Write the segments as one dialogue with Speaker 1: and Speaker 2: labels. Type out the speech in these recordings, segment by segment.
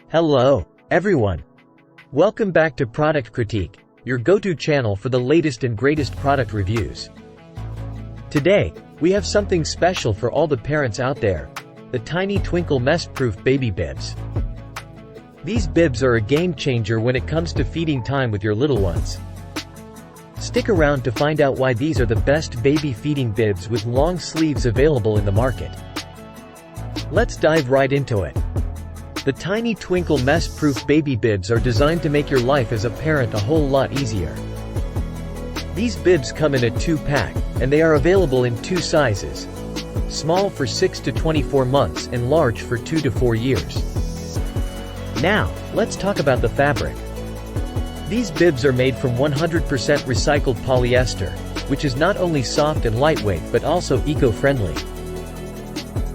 Speaker 1: Hello, everyone. Welcome back to Product Critique, your go-to channel for the latest and greatest product reviews. Today, we have something special for all the parents out there: the Tiny Twinkle Mess-Proof Baby Bibs. These bibs are a game changer when it comes to feeding time with your little ones. Stick around to find out why these are the best baby feeding bibs with long sleeves available in the market. Let's dive right into it. The Tiny Twinkle Mess-Proof Baby Bibs are designed to make your life as a parent a whole lot easier. These bibs come in a 2-pack, and they are available in 2 sizes: small for 6 to 24 months and large for 2 to 4 years. Now, let's talk about the fabric. These bibs are made from 100% recycled polyester, which is not only soft and lightweight but also eco-friendly.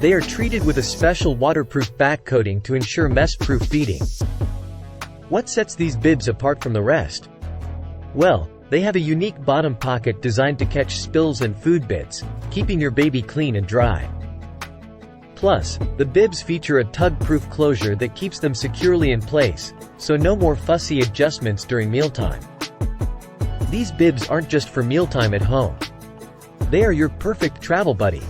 Speaker 1: They are treated with a special waterproof back coating to ensure mess-proof feeding. What sets these bibs apart from the rest? Well, they have a unique bottom pocket designed to catch spills and food bits, keeping your baby clean and dry. Plus, the bibs feature a tug-proof closure that keeps them securely in place, so no more fussy adjustments during mealtime. These bibs aren't just for mealtime at home. They are your perfect travel buddy.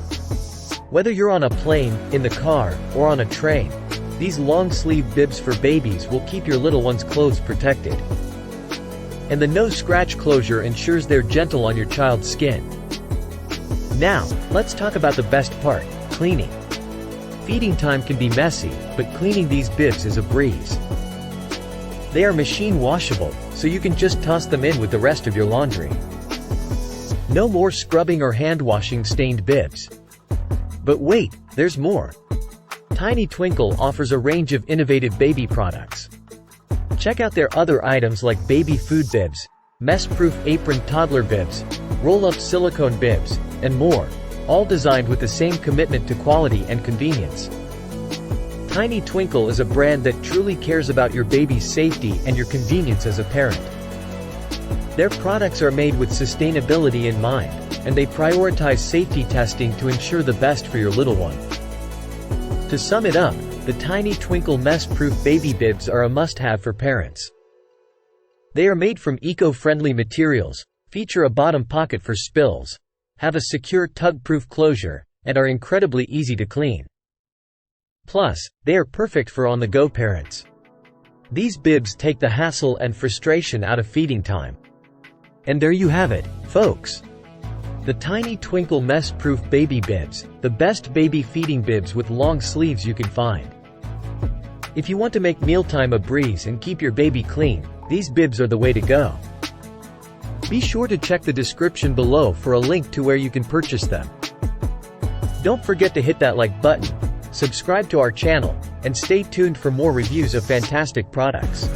Speaker 1: Whether you're on a plane, in the car, or on a train, these long-sleeve bibs for babies will keep your little one's clothes protected. And the no-scratch closure ensures they're gentle on your child's skin. Now, let's talk about the best part: cleaning. Feeding time can be messy, but cleaning these bibs is a breeze. They are machine washable, so you can just toss them in with the rest of your laundry. No more scrubbing or hand washing stained bibs. But wait, there's more. Tiny Twinkle offers a range of innovative baby products. Check out their other items like baby food bibs, mess-proof apron toddler bibs, roll-up silicone bibs, and more, all designed with the same commitment to quality and convenience. Tiny Twinkle is a brand that truly cares about your baby's safety and your convenience as a parent. Their products are made with sustainability in mind, and they prioritize safety testing to ensure the best for your little one. To sum it up, the Tiny Twinkle Mess-Proof Baby Bibs are a must-have for parents. They are made from eco-friendly materials, feature a bottom pocket for spills, have a secure tug-proof closure, and are incredibly easy to clean. Plus, they are perfect for on-the-go parents. These bibs take the hassle and frustration out of feeding time. And there you have it, folks. The Tiny Twinkle Mess-Proof Baby Bibs, the best baby feeding bibs with long sleeves you can find. If you want to make mealtime a breeze and keep your baby clean, these bibs are the way to go. Be sure to check the description below for a link to where you can purchase them. Don't forget to hit that like button, subscribe to our channel, and stay tuned for more reviews of fantastic products.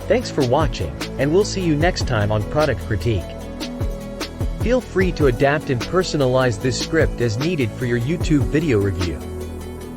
Speaker 1: Thanks for watching, and we'll see you next time on Product Critique. Feel free to adapt and personalize this script as needed for your YouTube video review.